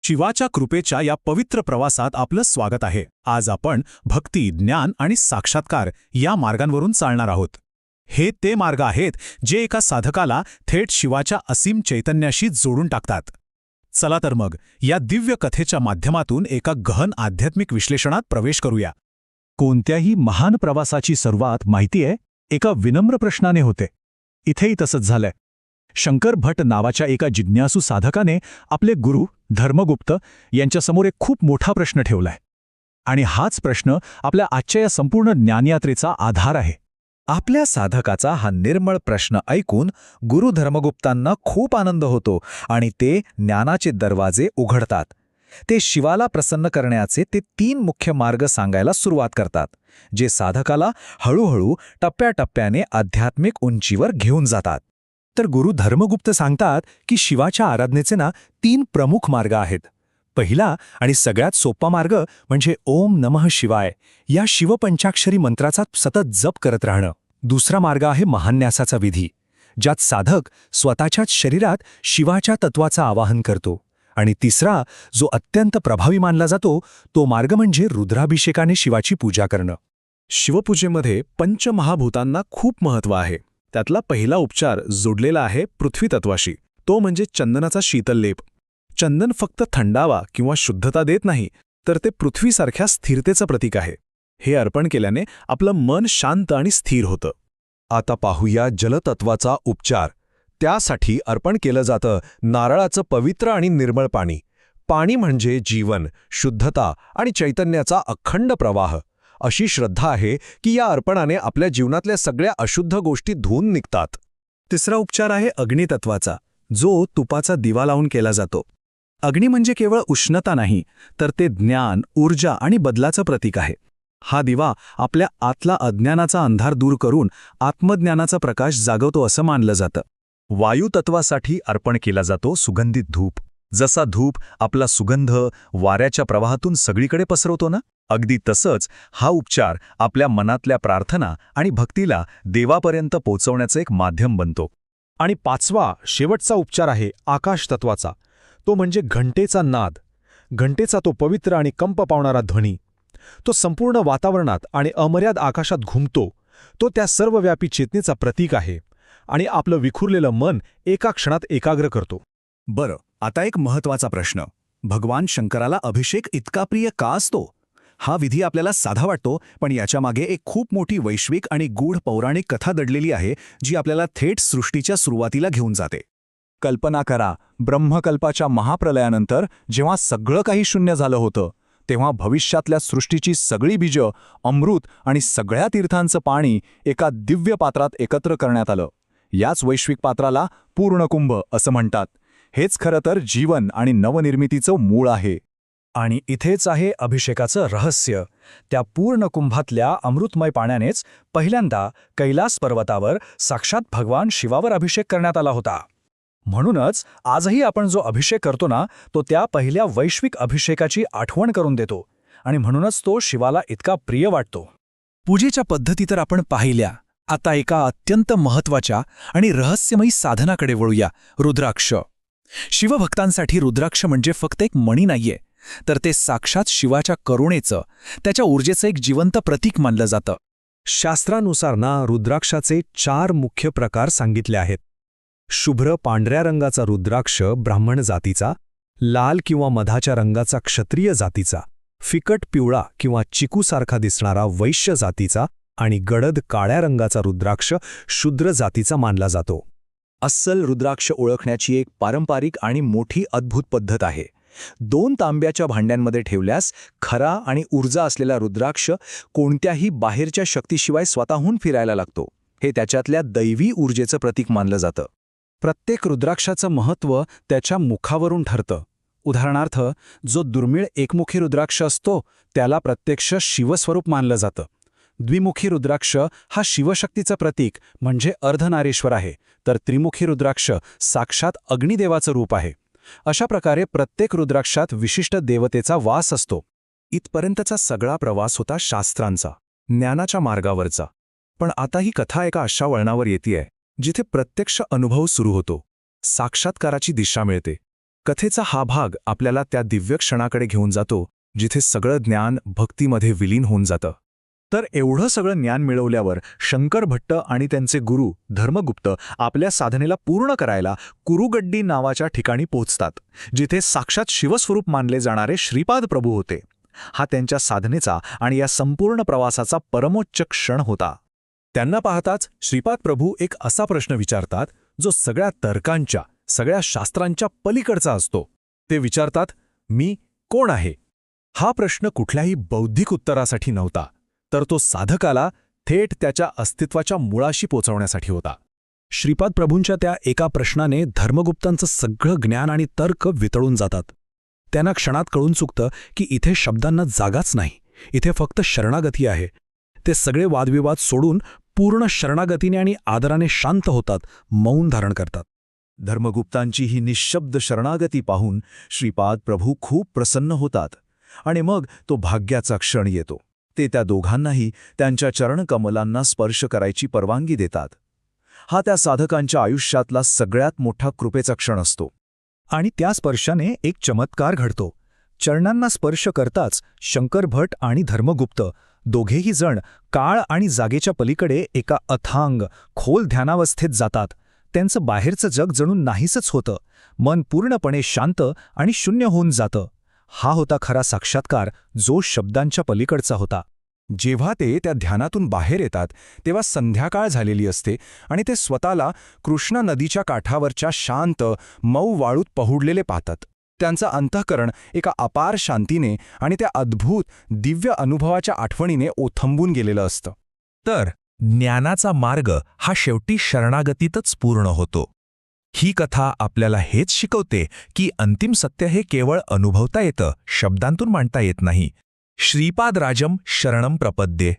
शिवाच्या कृपेच्या या पवित्र प्रवासात आपलं स्वागत आहे. आज आपण भक्ती, ज्ञान आणि साक्षात्कार या मार्गांवरून चालणार आहोत. हे ते मार्ग आहेत जे एका साधकाला थेट शिवाच्या असीम चैतन्याशी जोडून टाकतात. चला तर मग या दिव्य कथेच्या माध्यमातून एका गहन आध्यात्मिक विश्लेषणात प्रवेश करूया. कोणत्याही महान प्रवासाची सुरुवात माहितीये एका विनम्र प्रश्नाने होते. इथेही तसंच झालंय. शंकर भट नावाच्या एका जिज्ञासू साधकाने आपले गुरु धर्मगुप्त यांच्यासमोर एक खूप मोठा प्रश्न ठेवलाय. आणि हाच प्रश्न आपल्या आजच्या या संपूर्ण ज्ञानयात्रेचा आधार आहे. आपल्या साधकाचा हा निर्मळ प्रश्न ऐकून गुरु धर्मगुप्तांना खूप आनंद होतो आणि ते ज्ञानाचे दरवाजे उघडतात. ते शिवाला प्रसन्न करण्याचे ते 3 मुख्य मार्ग सांगायला सुरुवात करतात, जे साधकाला हळूहळू टप्प्याटप्प्याने आध्यात्मिक उंचीवर घेऊन जातात. तर गुरु धर्मगुप्त सांगतात की शिवाच्या आराधनेचे 3 प्रमुख मार्ग आहेत. पहिला आणि सगळ्यात सोपा मार्ग म्हणजे ओम नमः शिवाय या शिवपंचाक्षरी मंत्राचा सतत जप करत राहणं. दुसरा मार्ग आहे महान्यासाचा विधी, ज्यात साधक स्वतःच्याच शरीरात शिवाच्या तत्वाचं आवाहन करतो. आणि तिसरा, जो अत्यंत प्रभावी मानला जातो, तो मार्ग म्हणजे रुद्राभिषेकाने शिवाची पूजा करणं. शिवपूजेमध्ये पंचमहाभूतांना खूप महत्त्व आहे. त्यातला पहिला उपचार जोडलेला आहे पृथ्वी तत्वाशी, तो म्हणजे चंदनाचा शीतल लेप. चंदन फक्त थंडावा किंवा शुद्धता देत नाही, तर ते पृथ्वीसारख्या स्थिरतेचं प्रतीक आहे. हे अर्पण केल्याने आपलं मन शांत आणि स्थिर होतं. आता पाहूया जलतत्वाचा उपचार. त्यासाठी अर्पण केलं जातं नारळाचं पवित्र आणि निर्मळ पाणी. पाणी म्हणजे जीवन, शुद्धता आणि चैतन्याचा अखंड प्रवाह. अशी श्रद्धा आहे की या अर्पणाने आपल्या जीवनातल्या सगळ्या अशुद्ध गोष्टी धुवून निघतात. तिसरा उपचार आहे अग्नितत्वाचा, जो तुपाचा दिवा लावून केला जातो. अग्नी म्हणजे केवळ उष्णता नाही, तर ते ज्ञान, ऊर्जा आणि बदलाचं प्रतीक आहे. हा दिवा आपल्या आतला अज्ञानाचा अंधार दूर करून आत्मज्ञानाचा प्रकाश जागवतो असं मानलं जातं. वायुतत्वासाठी अर्पण केला जातो सुगंधित धूप. जसा धूप आपला सुगंध वाऱ्याच्या प्रवाहातून सगळीकडे पसरवतो ना, अगदी तसंच हा उपचार आपल्या मनातल्या प्रार्थना आणि भक्तीला देवापर्यंत पोहोचवण्याचं एक माध्यम बनतो. आणि 5वा शेवटचा उपचार आहे आकाशतत्वाचा, तो म्हणजे घंटेचा नाद. घंटेचा तो पवित्र आणि कंप पावणारा ध्वनी, तो संपूर्ण वातावरणात आणि अमर्याद आकाशात घुमतो. तो त्या सर्वव्यापी चेतनेचा प्रतीक आहे आणि आपलं विखुरलेलं मन एका क्षणात एकाग्र करतो. बरं, आता एक महत्त्वाचा प्रश्न. भगवान शंकराला अभिषेक इतका प्रिय का असतो? हा विधी आपल्याला साधा वाटतो, पण याच्यामागे एक खूप मोठी वैश्विक आणि गूढ पौराणिक कथा दडलेली आहे, जी आपल्याला थेट सृष्टीच्या सुरुवातीला घेऊन जाते. कल्पना करा, ब्रह्मकल्पाच्या महाप्रलयानंतर जेव्हा सगळं काही शून्य झालं होतं, तेव्हा भविष्यातल्या सृष्टीची सगळी बीजं, अमृत आणि सगळ्या तीर्थांचं पाणी एका दिव्य पात्रात एकत्र करण्यात आलं. याच वैश्विक पात्राला पूर्णकुंभ असं म्हणतात. हेच खरं तर जीवन आणि नवनिर्मितीचं मूळ आहे. आणि इथेच आहे अभिषेकाचं रहस्य. त्या पूर्ण कुंभातल्या अमृतमय पाण्यानेच पहिल्यांदा कैलास पर्वतावर साक्षात भगवान शिवावर अभिषेक करण्यात आला होता. म्हणूनच आजही आपण जो अभिषेक करतो ना, तो त्या पहिल्या वैश्विक अभिषेकाची आठवण करून देतो आणि म्हणूनच तो शिवाला इतका प्रिय वाटतो. पूजेच्या पद्धती तर आपण पाहिल्या. आता एका अत्यंत महत्त्वाच्या आणि रहस्यमयी साधनाकडे वळूया, रुद्राक्ष. शिवभक्तांसाठी रुद्राक्ष म्हणजे फक्त एक मणी नाहीये, तर ते साक्षात शिवाच्या करुणेचं, त्याच्या ऊर्जेचं एक जिवंत प्रतीक मानलं जातं. शास्त्रानुसार रुद्राक्षाचे 4 मुख्य प्रकार सांगितले आहेत. शुभ्र पांढऱ्या रंगाचा रुद्राक्ष ब्राह्मण जातीचा, लाल किंवा मधाच्या रंगाचा क्षत्रिय जातीचा, फिकट पिवळा किंवा चिकूसारखा दिसणारा वैश्य जातीचा आणि गडद काळ्या रंगाचा रुद्राक्ष शूद्र जातीचा मानला जातो. अस्सल रुद्राक्ष ओळखण्याची एक पारंपरिक आणि मोठी अद्भुत पद्धत आहे. 2 तांब्याच्या भांड्यांमध्ये ठेवल्यास खरा आणि ऊर्जा असलेला रुद्राक्ष कोणत्याही बाहेरच्या शक्तीशिवाय स्वतःहून फिरायला लागतो. हे त्याच्यातल्या दैवी ऊर्जेचं प्रतीक मानलं जातं. प्रत्येक रुद्राक्षाचं महत्त्व त्याच्या मुखावरून ठरतं. उदाहरणार्थ, जो दुर्मिळ एकमुखी रुद्राक्ष असतो त्याला प्रत्यक्ष शिवस्वरूप मानलं जातं. द्विमुखी रुद्राक्ष हा शिवशक्तीचं प्रतीक म्हणजे अर्धनारीश्वर आहे, तर त्रिमुखी रुद्राक्ष साक्षात अग्निदेवाचं रूप आहे. अशा प्रकारे प्रत्येक रुद्राक्षात विशिष्ट देवतेचा वास असतो. इथपर्यंतचा सगळा प्रवास होता शास्त्रांचा, ज्ञानाच्या मार्गावरचा. पण आता ही कथा एका अशा वळणावर येतेय जिथे प्रत्यक्ष अनुभव सुरू होतो, साक्षात्काराची दिशा मिळते. कथेचा हा भाग आपल्याला त्या दिव्य क्षणाकडे घेऊन जातो जिथे सगळं ज्ञान भक्तीमध्ये विलीन होऊन जातं. तर एवढं सगळं ज्ञान मिळवल्यावर शंकर भट्ट आणि त्यांचे गुरु धर्मगुप्त आपल्या साधनेला पूर्ण करायला कुरुगड्डी नावाच्या ठिकाणी पोहोचतात, जिथे साक्षात शिवस्वरूप मानले जाणारे श्रीपाद प्रभू होते. हा त्यांच्या साधनेचा आणि या संपूर्ण प्रवासाचा परमोच्च क्षण होता. त्यांना पाहताच श्रीपाद प्रभू एक असा प्रश्न विचारतात जो सगळ्या तर्कांच्या, सगळ्या शास्त्रांच्या पलीकडचा असतो. ते विचारतात, मी कोण आहे? हा प्रश्न कुठल्याही बौद्धिक उत्तरासाठी नव्हता, तर तो साधकाला थेट त्याच्या अस्तित्वाच्या मुळाशी पोचवण्यासाठी होता. श्रीपाद प्रभूंच्या त्या एका प्रश्नाने धर्मगुप्तांचं सगळं ज्ञान आणि तर्क वितळून जातात. त्यांना क्षणात कळून चुकतं की इथे शब्दांना जागाच नाही, इथे फक्त शरणागती आहे. ते सगळे वादविवाद सोडून पूर्ण शरणागतीने आणि आदराने शांत होतात, मौन धारण करतात. धर्मगुप्तांची ही निःशब्द शरणागती पाहून श्रीपाद प्रभू खूप प्रसन्न होतात आणि मग तो भाग्याचा क्षण येतो. ते त्या दोघांनाही त्यांच्या चरणकमलांना स्पर्श करायची परवानगी देतात. हा त्या साधकांच्या आयुष्यातला सगळ्यात मोठा कृपेचा क्षण असतो. आणि त्या स्पर्शाने एक चमत्कार घडतो. चरणांना स्पर्श करताच शंकर भट आणि धर्मगुप्त दोघेही जण काळ आणि जागेच्या पलीकडे एका अथांग, खोल ध्यानावस्थेत जातात. त्यांचं बाहेरचं जग जणू नाहीसंच होतं. मन पूर्णपणे शांत आणि शून्य होऊन जातं. हा होता खरा साक्षात्कार, जो शब्दांच्या पलीकडचा होता. जेव्हा ते त्या ध्यानातून बाहेर येतात तेव्हा संध्याकाळ झालेली असते आणि ते स्वतःला कृष्णा नदीच्या काठावरच्या शांत, मऊ वाळूत पहुडलेले पाहतात. त्यांचं अंतःकरण एका अपार शांतीने आणि त्या अद्भुत, दिव्य अनुभवाच्या आठवणीने ओथंबून गेलेलं असतं. तर ज्ञानाचा मार्ग हा शेवटी शरणागतीतच पूर्ण होतो. ही कथा आपल्याला हेच शिकवते की अंतिम सत्य हे केवळ अनुभवता येतं, शब्दांतून मांडता येत नाही. श्रीपादराजम शरणम प्रपद्ये.